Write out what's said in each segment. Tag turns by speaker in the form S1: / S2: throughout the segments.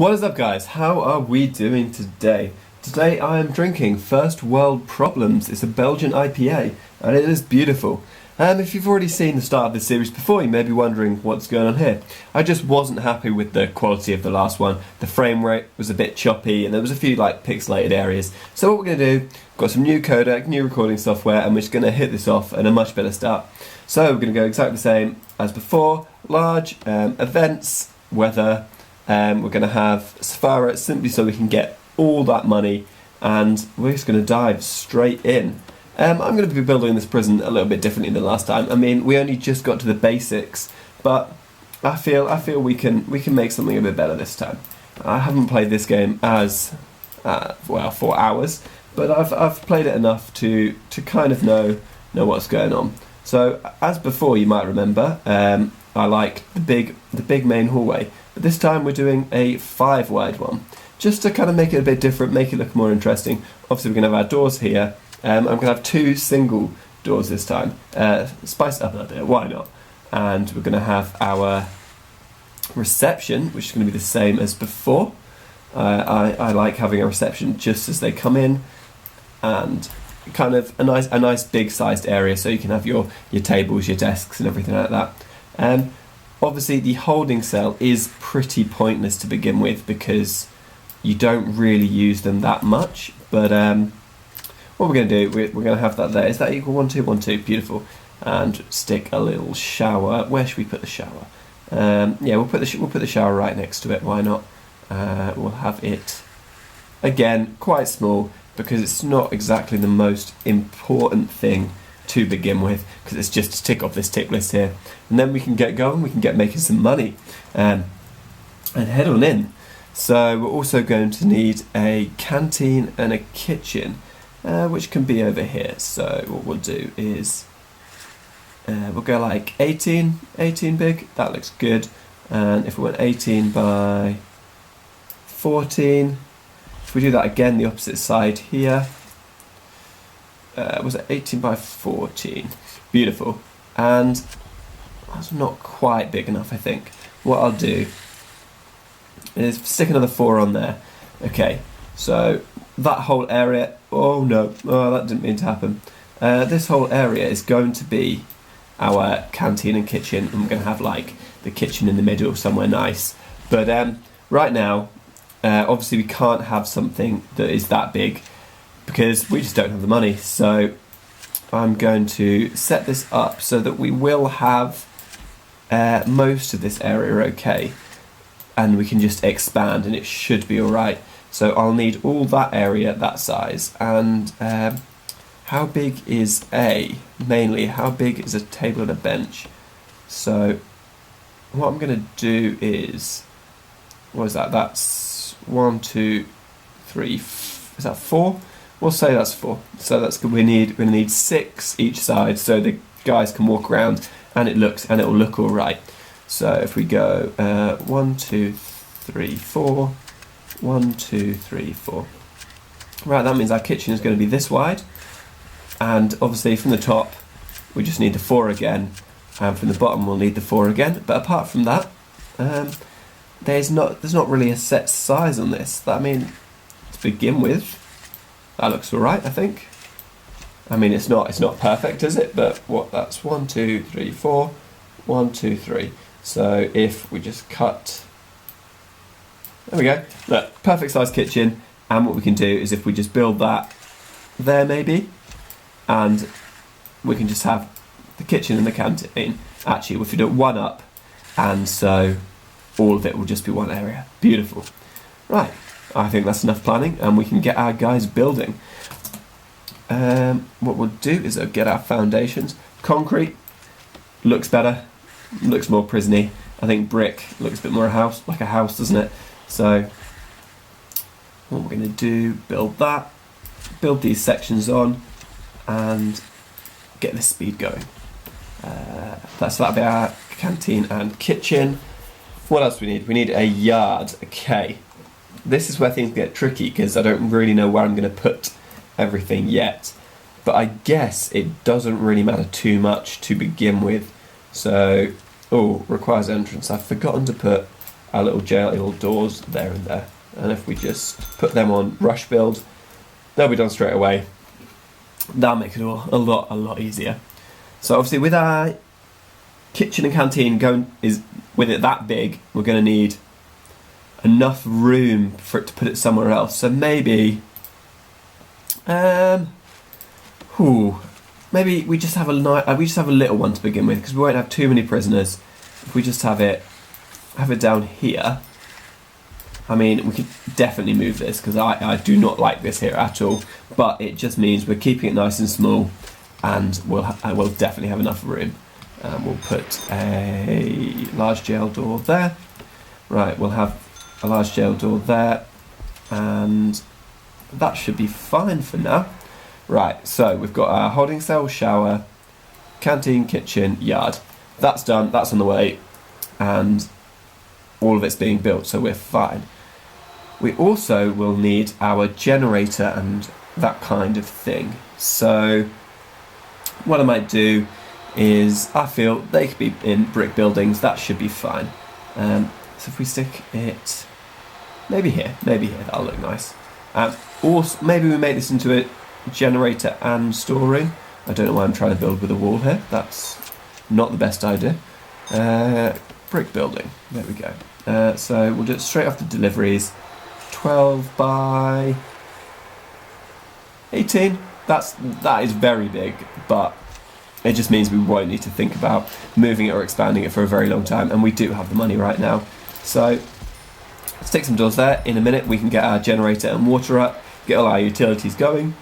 S1: What is up, guys? How are we doing today? Today I am drinking First World Problems. It's a Belgian IPA and it is beautiful. If you've already seen the start of this series before, you may be wondering what's going on here. I just wasn't happy with the quality of the last one. The frame rate was a bit choppy and there was a few pixelated areas. So what we're going to do, got some new codec, new recording software, and we're just going to hit this off at a much better start. So we're going to go exactly the same as before. Large, events, weather. We're going to have Safari simply so we can get all that money, and we're just going to dive straight in. I'm going to be building this prison a little bit differently than last time. I mean, we only just got to the basics, but I feel we can make something a bit better this time. I haven't played this game as for hours, but I've played it enough to kind of know what's going on. So as before, you might remember, I like the big main hallway. But this time we're doing a 5-wide one, just to kind of make it a bit different, make it look more interesting. Obviously we're going to have our doors here. I'm going to have 2 single doors this time. Spice it up a little bit, why not? And we're going to have our reception, which is going to be the same as before. I like having a reception just as they come in, and kind of a nice big sized area so you can have your tables, your desks and everything like that. Obviously the holding cell is pretty pointless to begin with because you don't really use them that much, but what we're going to do, we're going to have that there. Is that equal 1, 2, 1, 2? Beautiful. And stick a little shower. Where should we put the shower? Yeah, we'll put the shower right next to it. Why not? We'll have it again quite small because it's not exactly the most important thing to begin with, because it's just to tick off this tick list here, and then we can get going. We can get making some money and head on in. So we're also going to need a canteen and a kitchen, which can be over here. So what we'll do is we'll go like 18 big. That looks good. And if we went 18 by 14, if we do that again the opposite side here, was it 18 by 14? Beautiful. And that's not quite big enough, I think. What I'll do is stick another 4 on there. Okay, so that whole area, oh no, that didn't mean to happen. This whole area is going to be our canteen and kitchen, and we're going to have the kitchen in the middle somewhere nice. But right now, obviously we can't have something that is that big because we just don't have the money. So I'm going to set this up so that we will have most of this area okay, and we can just expand and it should be alright. So I'll need all that area that size. And how big is mainly how big is a table and a bench? So what I'm going to do is, what is that? That's 1, 2, 3, is that 4? We'll say that's 4. So that's good. We're going to need 6 each side so the guys can walk around and it'll look all right. So if we go 1, 2, 3, 4, 1, 2, 3, 4. Right, that means our kitchen is going to be this wide, and obviously from the top we just need the 4 again, and from the bottom we'll need the 4 again. But apart from that, there's not really a set size on this. I mean, to begin with, that looks alright, I think. I mean, it's not perfect, is it? But that's 1, 2, 3, 4, 1, 2, 3. So if we just cut, there we go. Look, perfect size kitchen. And what we can do is if we just build that there maybe, and we can just have the kitchen and the canteen. Actually, if we do it 1 up, and so all of it will just be one area. Beautiful. Right. I think that's enough planning, and we can get our guys building. What we'll do is get our foundations. Concrete looks better, looks more prisony. I think brick looks a bit more like a house, doesn't it? So what we're going to do, build that, build these sections on, and get the speed going. That'll be our canteen and kitchen. What else do we need? We need a yard. Okay. This is where things get tricky because I don't really know where I'm going to put everything yet. But I guess it doesn't really matter too much to begin with. So, requires entrance. I've forgotten to put our little jail doors there and there. And if we just put them on rush build, they'll be done straight away. That'll make it all a lot easier. So obviously with our kitchen and canteen with it that big, we're going to need enough room for it to put it somewhere else. So maybe, maybe we just have a little one to begin with, because we won't have too many prisoners. If we just have it down here. I mean, we could definitely move this, because I do not like this here at all. But it just means we're keeping it nice and small, and we'll definitely have enough room. We'll put a large jail door there. Right, we'll have a large jail door there, and that should be fine for now. Right, so we've got our holding cell, shower, canteen, kitchen, yard. That's done, that's on the way, and all of it's being built, so we're fine. We also will need our generator and that kind of thing. So what I might do is, I feel they could be in brick buildings, that should be fine. So if we stick it maybe here, that'll look nice. Also, maybe we make this into a generator and storeroom. I don't know why I'm trying to build with a wall here, that's not the best idea. Brick building, there we go. So we'll do it straight off the deliveries. 12 by 18, that is very big, but it just means we won't need to think about moving it or expanding it for a very long time, and we do have the money right now. So let's stick some doors there. In a minute we can get our generator and water up, get all our utilities going,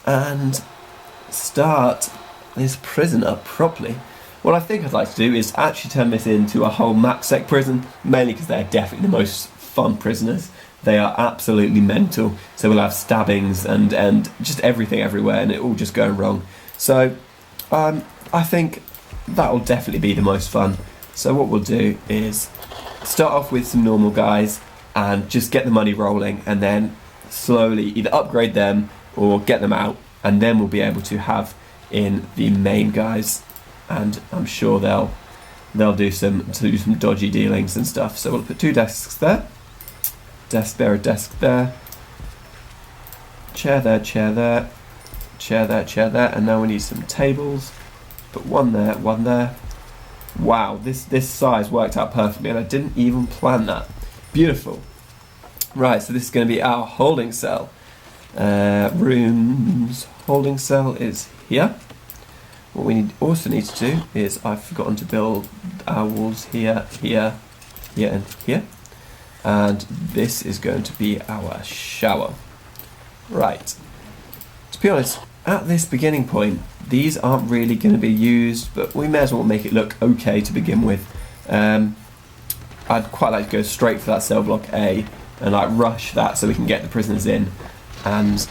S1: and start this prison up properly. What I think I'd like to do is actually turn this into a whole MaxSec prison, mainly because they're definitely the most fun prisoners. They are absolutely mental, so we'll have stabbings and just everything everywhere, and it all just going wrong. So I think that'll definitely be the most fun. So what we'll do is start off with some normal guys and just get the money rolling, and then slowly either upgrade them or get them out, and then we'll be able to have in the main guys, and I'm sure they'll do some dodgy dealings and stuff. So we'll put 2 desks there, desk there, a desk there, chair there, chair there, chair there, chair there, and now we need some tables. Put one there, one there. Wow, this size worked out perfectly, and I didn't even plan that. Beautiful. Right, so this is going to be our holding cell. Rooms holding cell is here. What we also need to do is, I've forgotten to build our walls here, here, here, and here. And this is going to be our shower. Right. To be honest, at this beginning point, these aren't really going to be used, but we may as well make it look okay to begin with. I'd quite like to go straight for that cell block A and like rush that so we can get the prisoners in and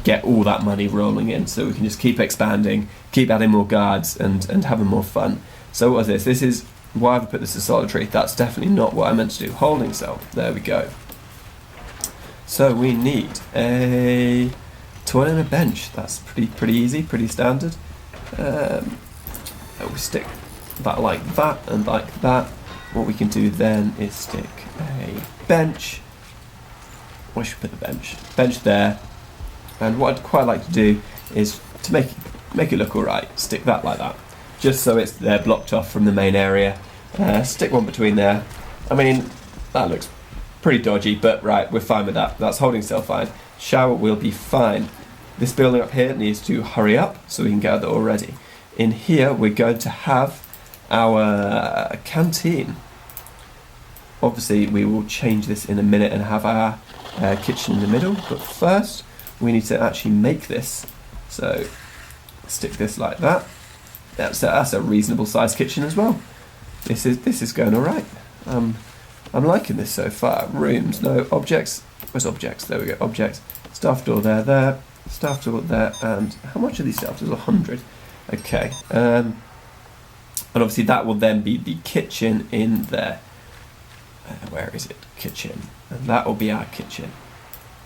S1: get all that money rolling in, so we can just keep expanding, keep adding more guards and having more fun. So what is this? This is why I've put this as solitary. That's definitely not what I meant to do. Holding cell. There we go. So we need a toilet and a bench. That's pretty easy, pretty standard. We stick that like that and like that. What we can do then is stick a bench. Where should we put the bench? Bench there. And what I'd quite like to do is to make it look alright. Stick that like that, just so it's there blocked off from the main area. Stick one between there. I mean, that looks pretty dodgy, but right, we're fine with that. That's holding cell fine. Shower will be fine. This building up here needs to hurry up so we can get that already. In here we're going to have our canteen. Obviously we will change this in a minute and have our kitchen in the middle, but first we need to actually make this. So stick this like that. That's a reasonable sized kitchen as well. This is going alright. I'm liking this so far. Rooms, no objects. Where's objects? There we go. Objects. Staff door there, staff door there, and how much are these staff doors? 100. Okay. And obviously that will then be the kitchen in there. Where is it? Kitchen. And that will be our kitchen.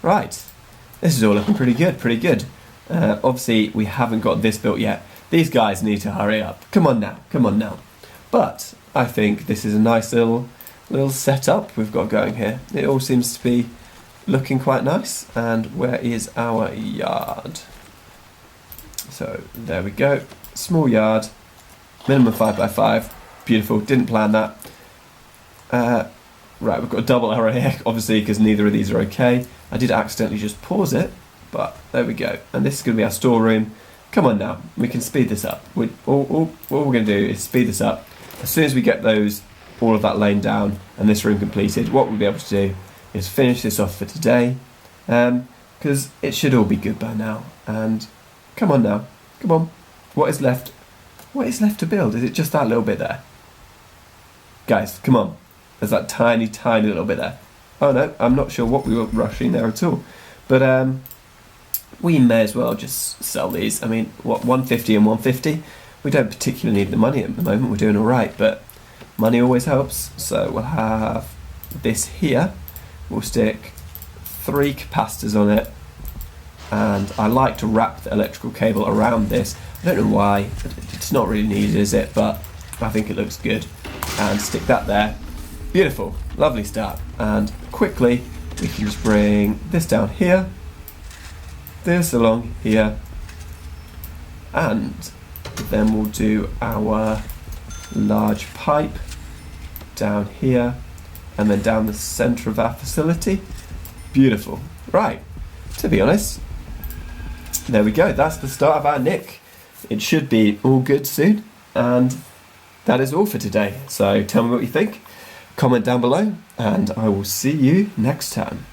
S1: Right. This is all looking pretty good. Obviously we haven't got this built yet. These guys need to hurry up. Come on now. But I think this is a nice little little setup we've got going here. It all seems to be looking quite nice. And where is our yard? So there we go. Small yard, minimum 5x5. Beautiful. Didn't plan that. Right, we've got a double error here, obviously, because neither of these are okay. I did accidentally just pause it, but there we go. And this is going to be our storeroom. Come on now, we can speed this up. All we're going to do is speed this up. As soon as we get all of that laying down and this room completed, what we'll be able to do is finish this off for today, because it should all be good by now. And come on now, come on. What is left? What is left to build? Is it just that little bit there? Guys, come on. There's that tiny, tiny little bit there. Oh no, I'm not sure what we were rushing there at all. But we may as well just sell these. I mean, what, 150 and 150? We don't particularly need the money at the moment. We're doing all right, but money always helps. So we'll have this here. We'll stick 3 capacitors on it. And I like to wrap the electrical cable around this. I don't know why. It's not really needed, is it? But I think it looks good. And stick that there. Beautiful, lovely start. And quickly we can just bring this down here, this along here, and then we'll do our large pipe down here and then down the centre of our facility. Beautiful. Right, to be honest, there we go. That's the start of our Nick. It should be all good soon, and that is all for today. So tell me what you think. Comment down below, and I will see you next time.